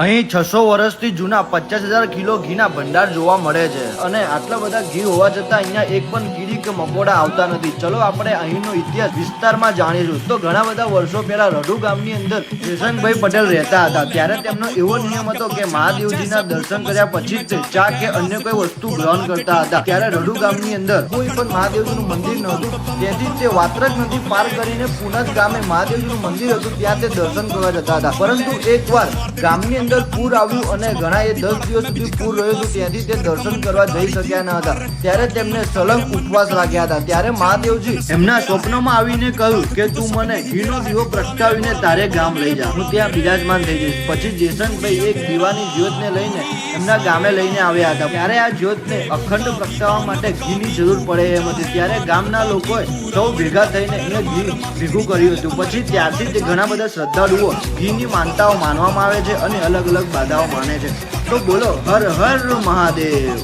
અહીં 600 વર્ષથી જૂના 50,000 કિલો ઘીના ભંડાર જોવા મળે છે અને આટલા બધા ઘી હોવા છતાં અહીંયા એક પણ કીડી કે મકોડા આવતા નથી. ચલો આપણે અહીંનો ઇતિહાસ વિસ્તારમાં જાણીશું. તો ઘણા બધા વર્ષો પહેલા રઢુ ગામની અંદર જયશંકભાઈ પટેલ રહેતા હતા. ત્યારે તેમનો એવો નિયમ હતો કે મહાદેવજીના દર્શન કર્યા પછી જ ચા કે અન્ય કોઈ વસ્તુ ગ્રહણ કરતા હતા. ત્યારે રઢુ ગામની અંદર કોઈ પણ મહાદેવજીનું મંદિર નહોતું. તેથી તે વાત્રક નદી પાર કરીને પુનત ગામે મહાદેવજીનું મંદિર હતું, ત્યાં તે દર્શન કરવા જતા હતા. પરંતુ એકવાર ગામની અંદર પૂર આવ્યું અને ઘણા 10 દિવસ સુધી પૂર રહ્યું હતું. ત્યાંથી તે દર્શન કરવા જઈ શક્યા ન હતા. ત્યારે તેમને સલંગ ઉપવાસ રાખ્યા હતા. ત્યારે મહાદેવજી એમના સ્વપ્નમાં આવીને કહ્યું કે તું મને ઘીનો દીવો પ્રગટાવીને તારે ગામ લઈ જા, હું ત્યાં બિરાજમાન થઈ જઈશ. પછી જયશંકભાઈ એક દીવાની જ્યોતને લઈને એમના ગામે લઈને આવ્યા હતા. ત્યારે આ જ્યોતને અખંડ પ્રગટાવવા માટે ઘીની જરૂર પડે એમ હતી. ત્યારે ગામના લોકોએ સૌ ભેગા થઈને એને ઘી ભેગું કર્યું હતું. પછી ત્યારથી જ ઘણા બધા શ્રદ્ધાળુઓ ઘીની માનતાઓ માનવામાં આવે છે અને અલગ અલગ બાધાઓ માને છે. તો બોલો હર હર મહાદેવ.